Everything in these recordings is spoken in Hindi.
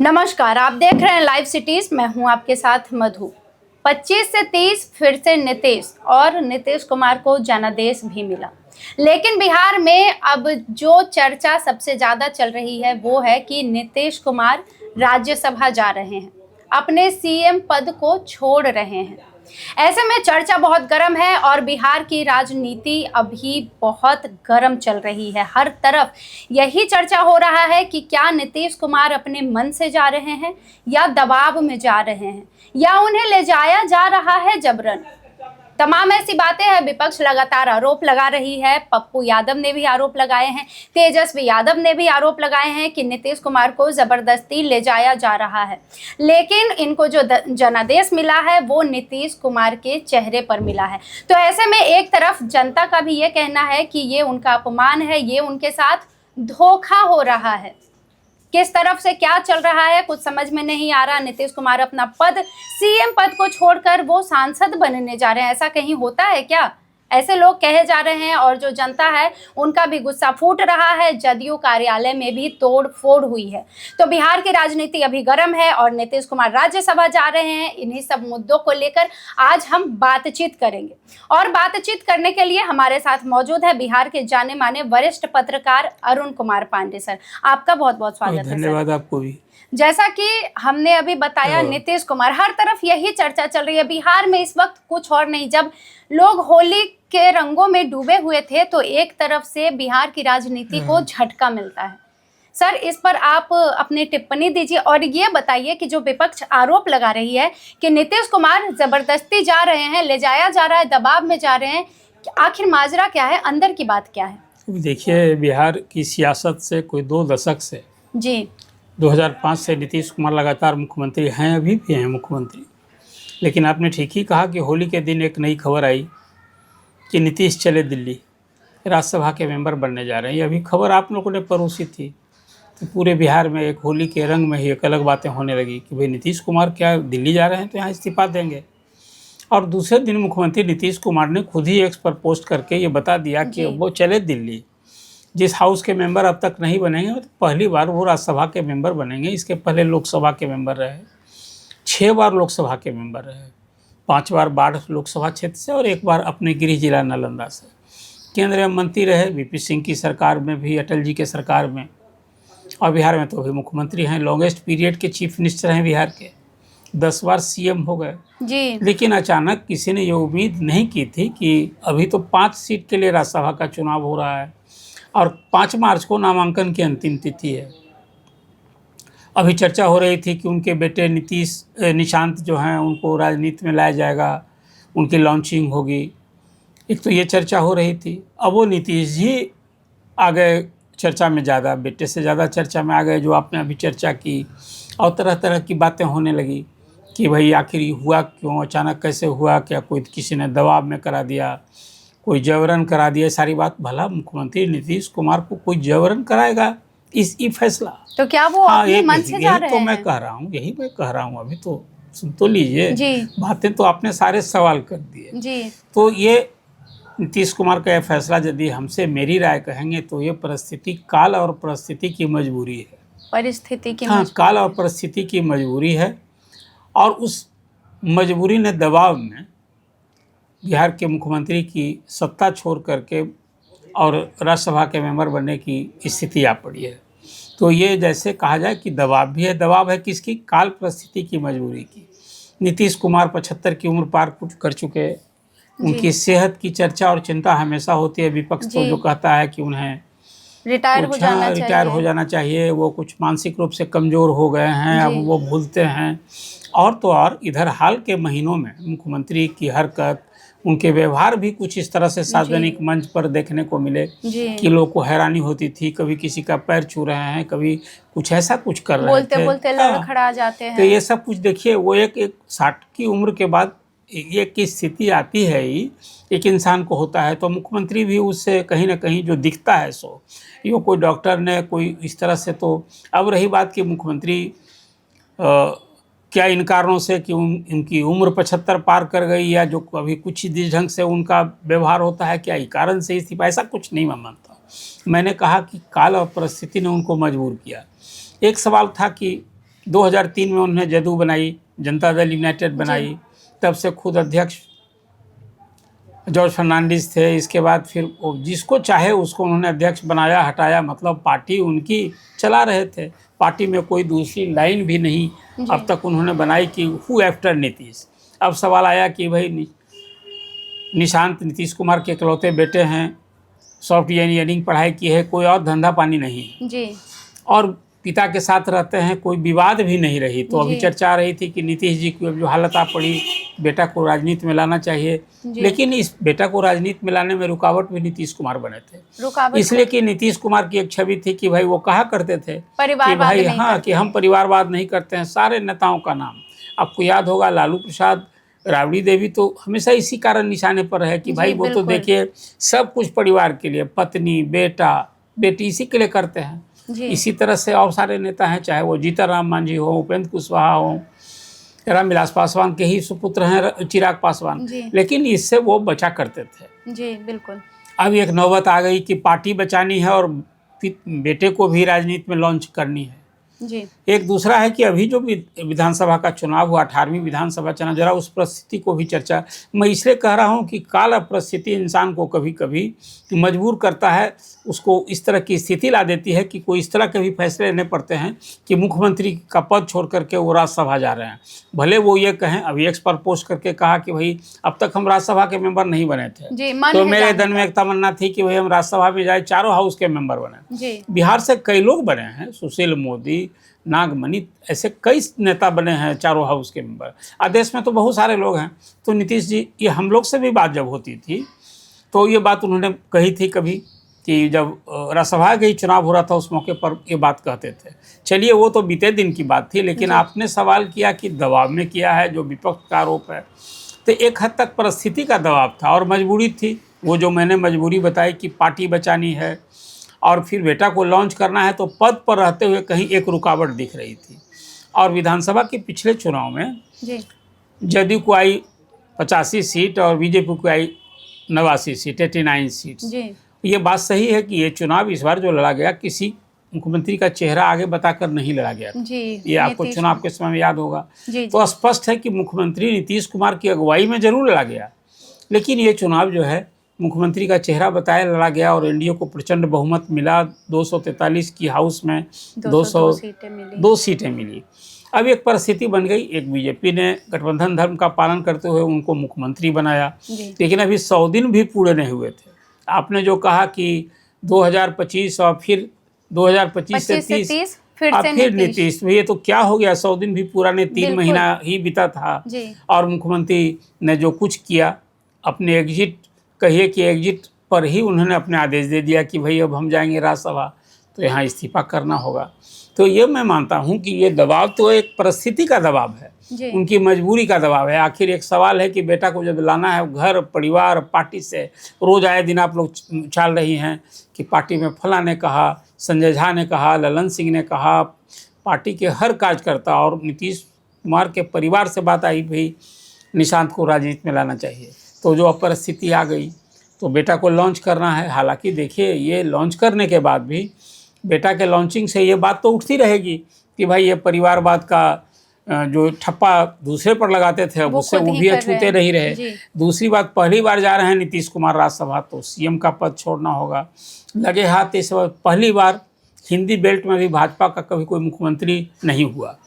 नमस्कार, आप देख रहे हैं लाइव सिटीज। मैं हूं आपके साथ मधु। 25 से 30 फिर से नीतीश कुमार को जनादेश भी मिला। लेकिन बिहार में अब जो चर्चा सबसे ज्यादा चल रही है वो है कि नीतीश कुमार राज्यसभा जा रहे हैं, अपने सीएम पद को छोड़ रहे हैं। ऐसे में चर्चा बहुत गर्म है और बिहार की राजनीति अभी बहुत गर्म चल रही है। हर तरफ यही चर्चा हो रहा है कि क्या नीतीश कुमार अपने मन से जा रहे हैं या दबाव में जा रहे हैं या उन्हें ले जाया जा रहा है जबरन। तमाम ऐसी बातें हैं। विपक्ष लगातार आरोप लगा रही है। पप्पू यादव ने भी आरोप लगाए हैं, तेजस्वी यादव ने भी आरोप लगाए हैं कि नीतीश कुमार को जबरदस्ती ले जाया जा रहा है। लेकिन इनको जो जनादेश मिला है वो नीतीश कुमार के चेहरे पर मिला है। तो ऐसे में एक तरफ जनता का भी ये कहना है कि ये उनका अपमान है, ये उनके साथ धोखा हो रहा है। किस तरफ से क्या चल रहा है कुछ समझ में नहीं आ रहा। नीतीश कुमार अपना पद, सीएम पद को छोड़कर वो सांसद बनने जा रहे हैं, ऐसा कहीं होता है क्या? ऐसे लोग कहे जा रहे हैं और जो जनता है उनका भी गुस्सा फूट रहा है। जदयू कार्यालय में भी तोड़ फोड़ हुई है। तो बिहार की राजनीति अभी गर्म है और नीतीश कुमार राज्यसभा जा रहे हैं। इन्हीं सब मुद्दों को लेकर आज हम बातचीत करेंगे और बातचीत करने के लिए हमारे साथ मौजूद है बिहार के जाने माने वरिष्ठ पत्रकार अरुण कुमार पांडे। सर, आपका बहुत बहुत स्वागत है। धन्यवाद आपको भी। जैसा कि हमने अभी बताया, नीतीश कुमार, हर तरफ यही चर्चा चल रही है। बिहार में इस वक्त कुछ और नहीं, जब लोग होली के रंगों में डूबे हुए थे तो एक तरफ से बिहार की राजनीति को झटका मिलता है। सर, इस पर आप अपनी टिप्पणी दीजिए और ये बताइए कि जो विपक्ष आरोप लगा रही है कि नीतीश कुमार जबरदस्ती जा रहे हैं, ले जाया जा रहा है, दबाव में जा रहे हैं, आखिर माजरा क्या है, अंदर की बात क्या है? देखिए, बिहार की सियासत से कोई 2 दशक से जी 2005 से नीतीश कुमार लगातार मुख्यमंत्री हैं, अभी भी हैं मुख्यमंत्री। लेकिन आपने ठीक ही कहा कि होली के दिन एक नई खबर आई कि नीतीश चले दिल्ली, राज्यसभा के मेंबर बनने जा रहे हैं। ये अभी खबर आप लोगों ने परोसी थी तो पूरे बिहार में एक होली के रंग में ही एक अलग बातें होने लगी कि भाई नीतीश कुमार क्या दिल्ली जा रहे हैं तो यहाँ इस्तीफा देंगे। और दूसरे दिन मुख्यमंत्री नीतीश कुमार ने खुद ही एक्स पर पोस्ट करके ये बता दिया कि वो चले दिल्ली। जिस हाउस के मेंबर अब तक नहीं बनेंगे तो पहली बार वो राज्यसभा के मेंबर बनेंगे। इसके पहले लोकसभा के मेंबर रहे, 6 बार लोकसभा के मेंबर रहे, 5 बार बाढ़ लोकसभा क्षेत्र से और 1 बार अपने गृह जिला नालंदा से। केंद्रीय मंत्री रहे वीपी सिंह की सरकार में भी, अटल जी के सरकार में, और बिहार में तो अभी मुख्यमंत्री हैं। लॉन्गेस्ट पीरियड के चीफ मिनिस्टर हैं बिहार के, 10 बार सीएम हो गए जी। लेकिन अचानक किसी ने ये उम्मीद नहीं की थी कि अभी तो 5 सीट के लिए राज्यसभा का चुनाव हो रहा है और 5 मार्च को नामांकन की अंतिम तिथि है। अभी चर्चा हो रही थी कि उनके बेटे निशांत जो हैं उनको राजनीति में लाया जाएगा, उनकी लॉन्चिंग होगी। एक तो ये चर्चा हो रही थी। अब वो नीतीश जी आ गए चर्चा में, ज़्यादा बेटे से ज़्यादा चर्चा में आ गए, जो आपने अभी चर्चा की। और तरह तरह की बातें होने लगी कि भाई आखिर हुआ क्यों, अचानक कैसे हुआ, क्या कोई किसी ने दबाव में करा दिया, कोई जबरन करा दिया। सारी बात, भला मुख्यमंत्री नीतीश कुमार को कोई जबरन कराएगा ये फैसला? तो क्या वो अपने मन से जा रहे हैं? मैं कह रहा हूँ, यही मैं कह रहा हूँ। अभी तो सुन तो लीजिए, बातें तो आपने सारे सवाल कर दिए जी। तो ये नीतीश कुमार का यह फैसला, यदि हमसे मेरी राय कहेंगे तो ये परिस्थिति, काल और परिस्थिति की मजबूरी है। परिस्थिति की काल और परिस्थिति की मजबूरी है। और उस मजबूरी ने दबाव में बिहार के मुख्यमंत्री की सत्ता छोड़ करके और राज्यसभा के मेंबर बनने की स्थिति आ पड़ी है। तो ये जैसे कहा जाए कि दबाव भी है। दबाव है किसकी? काल परिस्थिति की मजबूरी की। नीतीश कुमार 75 की उम्र पार कर चुके। उनकी सेहत की चर्चा और चिंता हमेशा होती है। विपक्ष तो जो कहता है कि उन्हें रिटायर हो जाना चाहिए, वो कुछ मानसिक रूप से कमज़ोर हो गए हैं, अब वो भूलते हैं। और तो और इधर हाल के महीनों में मुख्यमंत्री की हरकत, उनके व्यवहार भी कुछ इस तरह से सार्वजनिक मंच पर देखने को मिले कि लोगों को हैरानी होती थी। कभी किसी का पैर छू रहे हैं, कभी कुछ ऐसा कुछ कर रहे थे, बोलते लड़खड़ा जाते हैं। तो ये सब कुछ देखिए, वो एक 60 की उम्र के बाद ये की स्थिति आती है ही, एक इंसान को होता है। तो मुख्यमंत्री भी उससे कहीं ना कहीं जो दिखता है सो ये कोई डॉक्टर ने कोई इस तरह से। तो अब रही बात कि मुख्यमंत्री क्या इन कारणों से कि उनकी उम्र 75 पार कर गई, या जो अभी कुछ जिस ढंग से उनका व्यवहार होता है, क्या इस कारण से इस्तीफा, ऐसा कुछ नहीं मैं मानता। मैंने कहा कि काल और परिस्थिति ने उनको मजबूर किया। एक सवाल था कि 2003 में उन्होंने जदयू बनाई, जनता दल यूनाइटेड बनाई, तब से खुद अध्यक्ष जॉर्ज फर्नांडिस थे। इसके बाद फिर वो जिसको चाहे उसको उन्होंने अध्यक्ष बनाया, हटाया, मतलब पार्टी उनकी चला रहे थे। पार्टी में कोई दूसरी लाइन भी नहीं अब तक उन्होंने बनाई कि हु आफ्टर नीतीश। अब सवाल आया कि भाई निशांत नीतीश कुमार के इकलौते बेटे हैं, सॉफ्टवेयर इंजीनियरिंग पढ़ाई की है, कोई और धंधा पानी नहीं जी, और पिता के साथ रहते हैं, कोई विवाद भी नहीं रही। तो अभी चर्चा आ रही थी कि नीतीश जी की जो हालत आ पड़ी, बेटा को राजनीति में लाना चाहिए, लेकिन इस बेटा को राजनीति में लाने में रुकावट भी नीतीश कुमार बने थे। इसलिए कि नीतीश कुमार की एक छवि थी कि भाई वो कहा करते थे कि भाई हाँ कि हम परिवारवाद नहीं करते हैं। सारे नेताओं का नाम आपको याद होगा, लालू प्रसाद, राबड़ी देवी तो हमेशा इसी कारण निशाने पर है कि भाई वो तो देखिए सब कुछ परिवार के लिए, पत्नी, बेटा, बेटी, इसी के लिए करते हैं। इसी तरह से और सारे नेता हैं, चाहे वो जीतनराम मांझी हो, उपेंद्र कुशवाहा हो, रामविलास पासवान के ही सुपुत्र हैं चिराग पासवान, लेकिन इससे वो बचा करते थे। जी बिल्कुल। अब एक नौबत आ गई कि पार्टी बचानी है और बेटे को भी राजनीति में लॉन्च करनी है। जी। एक दूसरा है कि अभी जो विधानसभा का चुनाव हुआ, 18वीं विधानसभा चुनाव, जरा उस परिस्थिति को भी चर्चा। मैं इसलिए कह रहा हूँ कि काल परिस्थिति इंसान को कभी कभी मजबूर करता है, उसको इस तरह की स्थिति ला देती है कि कोई इस तरह के भी फैसले लेने पड़ते हैं कि मुख्यमंत्री का पद छोड़ करके वो राज्यसभा जा रहे हैं। भले वो ये कहें, अभी एक्स पर पोस्ट करके कहा कि भाई अब तक हम राज्यसभा के मेंबर नहीं बने थे, तो मेरे दिन में एक तमन्ना थी कि भाई हम राज्यसभा में जाए, चारों हाउस के मेंबर बने। बिहार से कई लोग बने हैं, सुशील मोदी, नागमणि, ऐसे कई नेता बने हैं चारों हाउस के मेंबर। आदेश में तो बहुत सारे लोग हैं। तो नीतीश जी, ये हम लोग से भी बात जब होती थी तो ये बात उन्होंने कही थी कभी कि जब राज्यसभा के ही चुनाव हो रहा था उस मौके पर ये बात कहते थे। चलिए वो तो बीते दिन की बात थी, लेकिन आपने सवाल किया कि दबाव में किया है, जो विपक्ष का आरोप है, तो एक हद तक परिस्थिति का दबाव था और मजबूरी थी। वो जो मैंने मजबूरी बताई कि पार्टी बचानी है और फिर बेटा को लॉन्च करना है, तो पद पर रहते हुए कहीं एक रुकावट दिख रही थी। और विधानसभा के पिछले चुनाव में जदयू को आई 85 सीट और बीजेपी को आई 89 सीट, 89 सीट। ये बात सही है कि ये चुनाव इस बार जो लड़ा गया, किसी मुख्यमंत्री का चेहरा आगे बताकर नहीं लड़ा गया था। ये आपको चुनाव के समय में याद होगा। तो स्पष्ट है कि मुख्यमंत्री नीतीश कुमार की अगुवाई में जरूर लड़ा गया, लेकिन ये चुनाव जो है मुख्यमंत्री का चेहरा बताया लड़ा गया और एनडीए को प्रचंड बहुमत मिला। 243 की हाउस में 202 सीटें मिली। अब एक परिस्थिति बन गई, एक बीजेपी ने गठबंधन धर्म का पालन करते हुए उनको मुख्यमंत्री बनाया, लेकिन अभी 100 दिन भी पूरे नहीं हुए थे। आपने जो कहा कि 2025 और फिर 2025 से 30 फिर नीतीश, ये तो क्या हो गया, 100 दिन भी पूरा नहीं, 3 महीना ही बीता था और मुख्यमंत्री ने जो कुछ किया, अपने एग्जिट, कहिए कि एग्जिट पर ही उन्होंने अपने आदेश दे दिया कि भाई अब हम जाएंगे राज्यसभा, तो यहाँ इस्तीफा करना होगा। तो ये मैं मानता हूँ कि ये दबाव तो एक परिस्थिति का दबाव है, उनकी मजबूरी का दबाव है। आखिर एक सवाल है कि बेटा को जब लाना है घर, परिवार, पार्टी से, रोज आए दिन आप लोग उछाल रही हैं कि पार्टी में फला ने कहा, संजय झा ने कहा, ललन सिंह ने कहा, पार्टी के हर कार्यकर्ता, और नीतीश कुमार के परिवार से बात आई भाई निशांत को राजनीति में लाना चाहिए। तो जो अपरिस्थिति आ गई तो बेटा को लॉन्च करना है। हालांकि देखिए, ये लॉन्च करने के बाद भी बेटा के लॉन्चिंग से ये बात तो उठती रहेगी कि भाई ये परिवारवाद का जो ठप्पा दूसरे पर लगाते थे अब उससे वो भी अछूते नहीं रहे। दूसरी बात, पहली बार जा रहे हैं नीतीश कुमार राज्यसभा, तो सीएम का पद छोड़ना होगा। लगे हाथ इस पहली बार हिंदी बेल्ट में भी भाजपा का कभी कोई मुख्यमंत्री नहीं हुआ।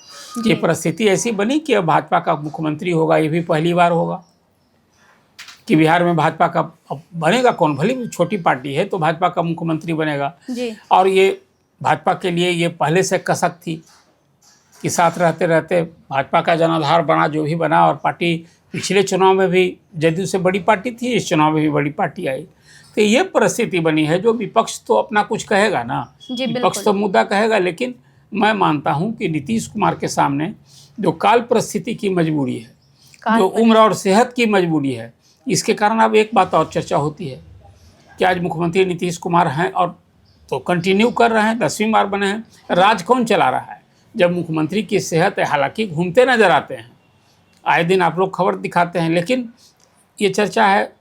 ये परिस्थिति ऐसी बनी कि अब भाजपा का मुख्यमंत्री होगा, ये भी पहली बार होगा कि बिहार में भाजपा का बनेगा कौन, भले भी छोटी पार्टी है तो भाजपा का मुख्यमंत्री बनेगा। और ये भाजपा के लिए ये पहले से कसक थी कि साथ रहते रहते भाजपा का जनाधार बना जो भी बना, और पार्टी पिछले चुनाव में भी जदयू से बड़ी पार्टी थी, इस चुनाव में भी बड़ी पार्टी आई। तो ये परिस्थिति बनी है। जो विपक्ष तो अपना कुछ कहेगा ना, विपक्ष तो मुद्दा कहेगा, लेकिन मैं मानता हूँ कि नीतीश कुमार के सामने जो काल परिस्थिति की मजबूरी है, जो उम्र और सेहत की मजबूरी है, इसके कारण अब एक बात और चर्चा होती है कि आज मुख्यमंत्री नीतीश कुमार हैं और तो कंटिन्यू कर रहे हैं, 10वीं बार बने हैं, राज कौन चला रहा है जब मुख्यमंत्री की सेहत है। हालांकि घूमते नजर आते हैं, आए दिन आप लोग खबर दिखाते हैं, लेकिन ये चर्चा है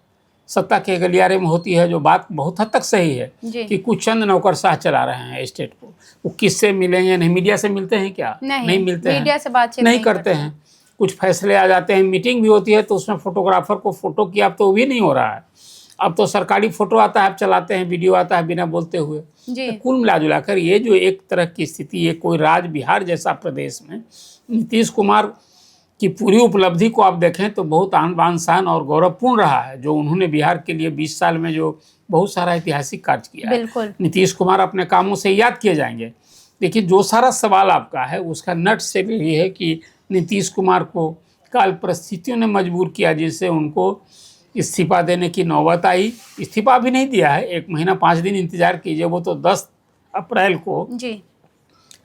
सत्ता के गलियारे में होती है, जो बात बहुत हद तक सही है जी। कि कुछ चंद नौकरशाह चला रहे हैं स्टेट को। वो किससे मिलेंगे? नहीं, मीडिया से मिलते हैं क्या? नहीं मिलते हैं, मीडिया से बातचीत नहीं करते हैं। कुछ फैसले आ जाते हैं, मीटिंग भी होती है तो उसमें फोटोग्राफर को फोटो किया, अब तो वो भी नहीं हो रहा है। अब तो सरकारी फोटो आता है, अब चलाते हैं, वीडियो आता है बिना बोलते हुए। जी। तो कुल मिला जुलाकर ये जो एक तरह की स्थिति है, कोई राज बिहार जैसा प्रदेश में नीतीश कुमार की पूरी उपलब्धि को आप देखें तो बहुत आन बान शान और गौरवपूर्ण रहा है, जो उन्होंने बिहार के लिए 20 साल में जो बहुत सारा ऐतिहासिक कार्य किया है। बिल्कुल। नीतीश कुमार अपने कामों से याद किए जाएंगे। देखिए, जो सारा सवाल आपका है उसका नट से यही है कि नीतीश कुमार को काल परिस्थितियों ने मजबूर किया, जिससे उनको इस्तीफा देने की नौबत आई। इस्तीफा भी नहीं दिया है, 1 महीना 5 दिन इंतजार कीजिए, वो तो 10 अप्रैल को जी।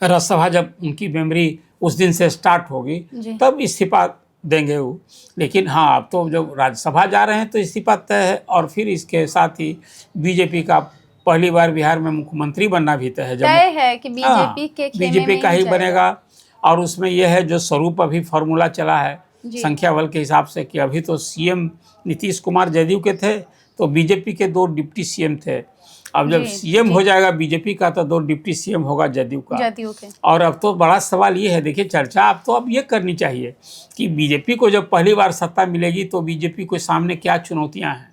राज्यसभा जब उनकी मेमोरी उस दिन से स्टार्ट होगी तब इस्तीफा देंगे वो। लेकिन हाँ, अब तो जब राज्यसभा जा रहे हैं तो इस्तीफा तय है, और फिर इसके साथ ही बीजेपी का पहली बार बिहार में मुख्यमंत्री बनना भी तय है। तय है कि बीजेपी के खेमे बीजेपी में का ही जाएगा। बनेगा। और उसमें यह है जो स्वरूप अभी फॉर्मूला चला है संख्या बल के हिसाब से, कि अभी तो सीएम नीतीश कुमार जदयू के थे, तो बीजेपी के 2 डिप्टी सीएम थे। अब जब सीएम हो जाएगा बीजेपी का तो 2 डिप्टी सीएम होगा जदयू का। जदयू के। और अब तो बड़ा सवाल ये है, देखिए चर्चा अब ये करनी चाहिए कि बीजेपी को जब पहली बार सत्ता मिलेगी तो बीजेपी को सामने क्या चुनौतियां हैं,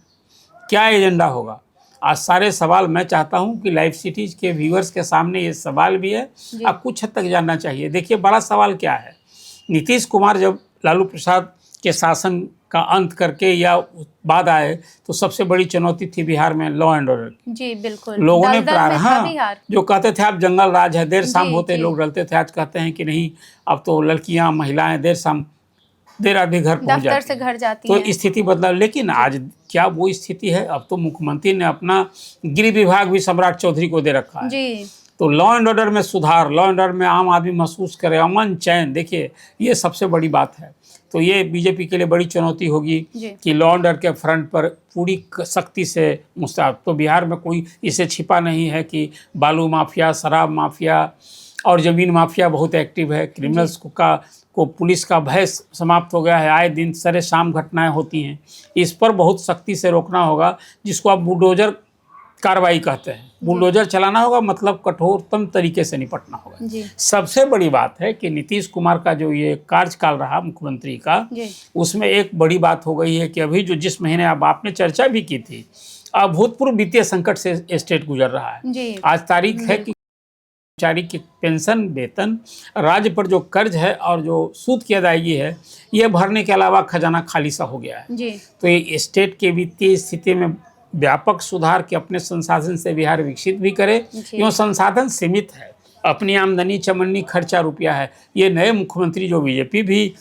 क्या एजेंडा होगा। आज सारे सवाल मैं चाहता हूं कि लाइव सिटीज के व्यूअर्स के सामने ये सवाल भी है, अब कुछ हद तक जानना चाहिए। देखिए, बड़ा सवाल क्या है, नीतीश कुमार जब लालू प्रसाद के शासन का अंत करके या बाद आए तो सबसे बड़ी चुनौती थी बिहार में लॉ एंड ऑर्डर। जी बिल्कुल। लोगों ने जो कहते थे आप जंगल राज है, देर शाम होते लोग डरते थे, आज कहते हैं कि नहीं, अब तो लड़कियां महिलाएं देर आधी घर पहुंच दफ्तर से घर जाती हैं। तो स्थिति बदला। लेकिन आज क्या वो स्थिति है? अब तो मुख्यमंत्री ने अपना गृह विभाग भी सम्राट चौधरी को दे रखा है जी। तो लॉ एंड ऑर्डर में सुधार, लॉ एंड ऑर्डर में आम आदमी महसूस करे अमन चैन, देखिए ये सबसे बड़ी बात है। तो ये बीजेपी के लिए बड़ी चुनौती होगी कि लॉ एंड ऑर्डर के फ्रंट पर पूरी सख्ती से मुस्तैद। तो बिहार में कोई इसे छिपा नहीं है कि बालू माफिया, शराब माफिया और ज़मीन माफिया बहुत एक्टिव है। क्रिमिनल्स को पुलिस का भय समाप्त हो गया है, आए दिन सरे शाम घटनाएं होती हैं। इस पर बहुत सख्ती से रोकना होगा, जिसको आप बुलडोजर कार्रवाई कहते हैं। बुलडोजर चलाना होगा, मतलब कठोरतम तरीके से निपटना होगा। सबसे बड़ी बात है कि नीतीश कुमार का जो ये कार्यकाल रहा मुख्यमंत्री का, उसमें एक बड़ी बात हो गई है कि अभी जो जिस महीने अब आपने चर्चा भी की थी, अभूतपूर्व वित्तीय संकट से स्टेट गुजर रहा है। आज तारीख है कि कर्मचारी की पेंशन, वेतन, राज्य पर जो कर्ज है और जो सूद की अदायगी है, ये भरने के अलावा खजाना खाली सा हो गया है। तो ये स्टेट के वित्तीय स्थिति में व्यापक सुधार के अपने संसाधन से बिहार विकसित भी करे। क्यों संसाधन सीमित है, अपनी आमदनी चमन्नी खर्चा रुपया है। ये नए मुख्यमंत्री जो बीजेपी भी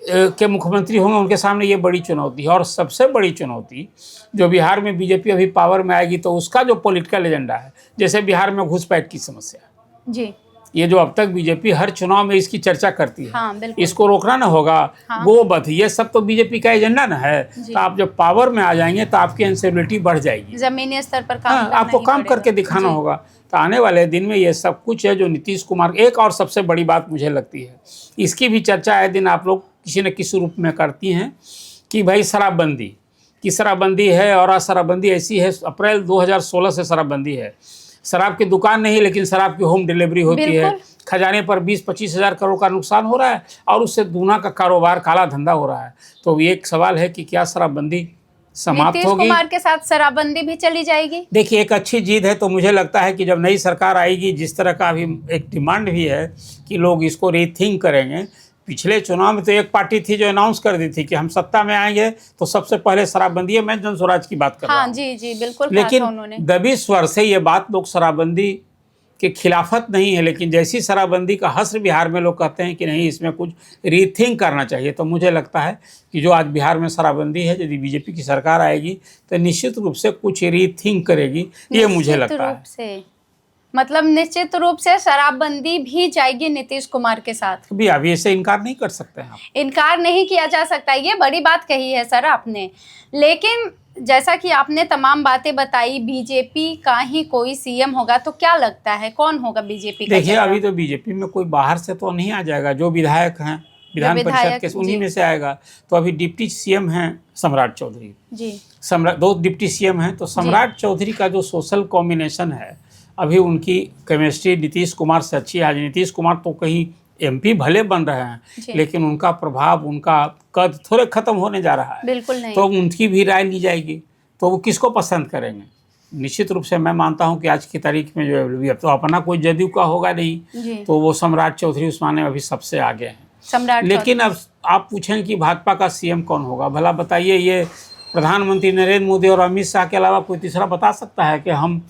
के मुख्यमंत्री होंगे, उनके सामने ये बड़ी चुनौती है। और सबसे बड़ी चुनौती जो बिहार में बीजेपी अभी पावर में आएगी तो उसका जो पॉलिटिकल एजेंडा है, जैसे बिहार में घुसपैठ की समस्या जी, ये जो अब तक बीजेपी हर चुनाव में इसकी चर्चा करती है, हाँ, इसको रोकना ना होगा। हाँ। गोवध, ये सब तो बीजेपी का एजेंडा ना है। तो आप जब पावर में आ जाएंगे तो आपकी इंसिक्योरिटी बढ़ जाएगी, जमीनी स्तर पर काम आपको काम करके दिखाना होगा। तो आने वाले दिन में ये सब कुछ है जो नीतीश कुमार। एक और सबसे बड़ी बात मुझे लगती है, इसकी भी चर्चा आए दिन आप लोग किसी न किसी रूप में करती हैं कि भाई शराबबंदी की शराबबंदी है, और शराबबंदी ऐसी है, अप्रैल 2016 से शराबबंदी है। शराब की दुकान नहीं, लेकिन शराब की होम डिलीवरी होती है। खजाने पर 20-25 हज़ार करोड़ का नुकसान हो रहा है, और उससे दूना का कारोबार, काला धंधा हो रहा है। तो ये एक सवाल है कि क्या शराबबंदी समाप्त होगी? नीतीश कुमार के साथ शराबबंदी भी चली जाएगी? देखिए, एक अच्छी जीत है। तो मुझे लगता है कि जब नई सरकार आएगी, जिस तरह का अभी एक डिमांड भी है कि लोग इसको रीथिंक करेंगे। पिछले चुनाव में तो एक पार्टी थी जो अनाउंस कर दी थी कि हम सत्ता में आएंगे तो सबसे पहले शराबबंदी है। मैं जन स्वराज की बात कर रहा हूं। जी बिल्कुल। लेकिन 22 वर्ष से ये बात लोग शराबबंदी के खिलाफत नहीं है, लेकिन जैसी शराबबंदी का हस्र बिहार में लोग कहते हैं कि नहीं, इसमें कुछ रीथिंक करना चाहिए। तो मुझे लगता है कि जो आज बिहार में शराबबंदी है, यदि बीजेपी की सरकार आएगी तो निश्चित रूप से कुछ रीथिंक करेगी, ये मुझे लगता है। मतलब निश्चित रूप से शराबबंदी भी जाएगी नीतीश कुमार के साथ भी। अभी ऐसे इनकार नहीं कर सकते हैं, इनकार नहीं किया जा सकता। ये बड़ी बात कही है सर आपने। लेकिन जैसा कि आपने तमाम बातें बताई, बीजेपी का ही कोई सीएम होगा, तो क्या लगता है कौन होगा बीजेपी का? देखिए, अभी तो बीजेपी में कोई बाहर से तो नहीं आ जाएगा। जो विधायक हैं विधान परिषद विधायक, के, उन्हीं में से आएगा। तो अभी डिप्टी सीएम हैं सम्राट चौधरी जी। सम्राट, 2 डिप्टी सीएम हैं, तो सम्राट चौधरी का जो सोशल कॉम्बिनेशन है, अभी उनकी केमिस्ट्री नीतीश कुमार से अच्छी है। आज नीतीश कुमार तो कहीं एमपी भले बन रहे हैं, लेकिन उनका प्रभाव, उनका कद थोड़े खत्म होने जा रहा है। बिल्कुल नहीं। तो उनकी भी राय ली जाएगी, तो वो किसको पसंद करेंगे? निश्चित रूप से मैं मानता हूं कि आज की तारीख में जो है, तो अपना कोई जदयू का होगा नहीं, तो वो सम्राट चौधरी उस माने में अभी सबसे आगे हैं। सम्राट लेकिन अब आप पूछें कि भाजपा का सीएम कौन होगा, भला बताइए, ये प्रधानमंत्री नरेंद्र मोदी और अमित शाह के अलावा कोई तीसरा बता सकता है कि हम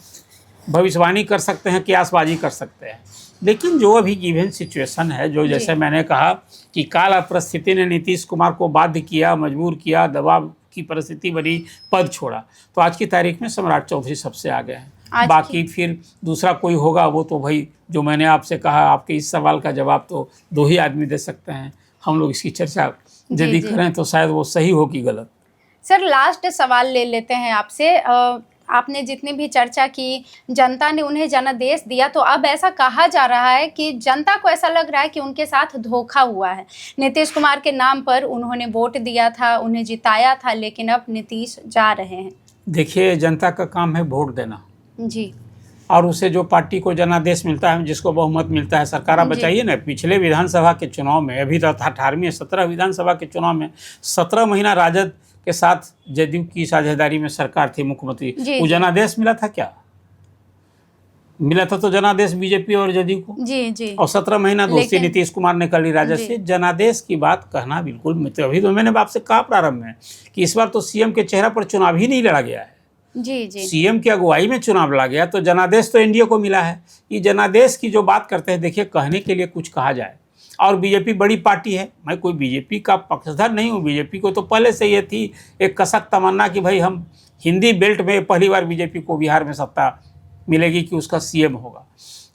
भविष्यवाणी कर सकते हैं, क्यासबाजी कर सकते हैं? लेकिन जो अभी गिवन सिचुएशन है, जो जैसे मैंने कहा कि काल परिस्थिति ने नीतीश कुमार को बाध्य किया, मजबूर किया, दबाव की परिस्थिति बनी, पद छोड़ा, तो आज की तारीख में सम्राट चौधरी सबसे आगे हैं। बाकी फिर दूसरा कोई होगा, वो तो भाई जो मैंने आपसे कहा, आपके इस सवाल का जवाब तो 2 ही आदमी दे सकते हैं। हम लोग इसकी चर्चा यदि करें तो शायद वो सही हो कि गलत। सर, लास्ट सवाल ले लेते हैं आपसे। आपने जितनी भी चर्चा की, जनता ने उन्हें जनादेश दिया, तो अब ऐसा कहा जा रहा है कि जनता को ऐसा लग रहा है कि उनके साथ धोखा हुआ है। नीतीश कुमार के नाम पर उन्होंने वोट दिया था, उन्हें जिताया था, लेकिन अब नीतीश जा रहे हैं। देखिए, जनता का काम है वोट देना जी, और उसे जो पार्टी को जनादेश मिलता है, जिसको बहुमत मिलता है, सरकार। आप बताइए ना, पिछले विधानसभा के चुनाव में, अभी तो 18वीं 17 विधानसभा के चुनाव में 17 महीना राजद के साथ जदयू की साझेदारी में सरकार थी, मुख्यमंत्री, वो जनादेश मिला था क्या? मिला था तो जनादेश बीजेपी और जदयू को। जी। और 17 महीना दोस्ती नीतीश कुमार ने कर ली राजद से। जनादेश की बात कहना बिल्कुल, अभी तो मैंने आपसे कहा प्रारंभ में कि इस बार तो सीएम के चेहरे पर चुनाव ही नहीं लड़ा गया है। जी। सीएम की अगुवाई में चुनाव लड़ा गया, तो जनादेश तो एनडीए को मिला है। ये जनादेश की जो बात करते हैं, देखिए, कहने के लिए कुछ कहा जाए, और बीजेपी बड़ी पार्टी है, मैं कोई बीजेपी का पक्षधर नहीं हूँ। बीजेपी को तो पहले से ये थी एक कसक तमन्ना कि भाई हम हिंदी बेल्ट में पहली बार बीजेपी को बिहार में सत्ता मिलेगी कि उसका सीएम होगा।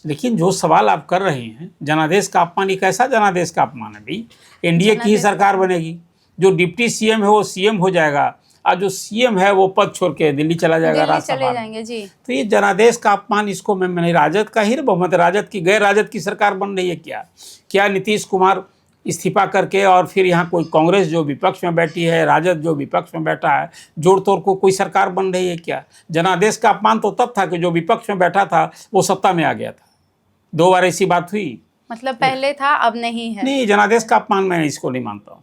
लेकिन जो सवाल आप कर रहे हैं, जनादेश का अपमान, ये कैसा जनादेश का अपमान है भाई? एनडीए की ही सरकार बनेगी, जो डिप्टी सीएम है वो सीएम हो जाएगा, और जो सीएम है वो पद छोड़ के दिल्ली चला जाएगा, राज्यसभा में। जी। तो ये जनादेश का अपमान, इसको मैं राजद का ही बहुमत, राजद की, गैर राजद की सरकार बन रही है क्या नीतीश कुमार इस्तीफा करके और फिर यहाँ कोई कांग्रेस जो विपक्ष में बैठी है, राजद जो विपक्ष में बैठा है, जोड़ तोड़ को कोई सरकार बन रही है क्या? जनादेश का अपमान तो तब था कि जो विपक्ष में बैठा था वो सत्ता में आ गया था। 2 बार ऐसी बात हुई, मतलब पहले था, अब नहीं है। नहीं, जनादेश का अपमान मैं इसको नहीं मानता हूँ।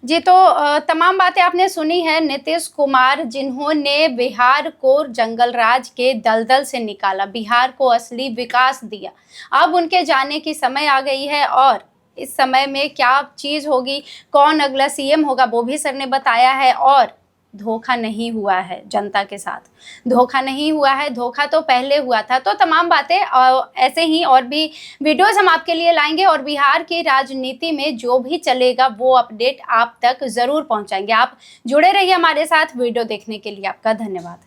जी, तो तमाम बातें आपने सुनी है। नीतीश कुमार, जिन्होंने बिहार को जंगल राज के दलदल से निकाला, बिहार को असली विकास दिया, अब उनके जाने की समय आ गई है। और इस समय में क्या चीज़ होगी, कौन अगला सीएम होगा, वो भी सर ने बताया है। और धोखा नहीं हुआ है जनता के साथ, धोखा नहीं हुआ है, धोखा तो पहले हुआ था। तो तमाम बातें ऐसे ही और भी वीडियोस हम आपके लिए लाएंगे, और बिहार की राजनीति में जो भी चलेगा वो अपडेट आप तक ज़रूर पहुंचाएंगे। आप जुड़े रहिए हमारे साथ। वीडियो देखने के लिए आपका धन्यवाद।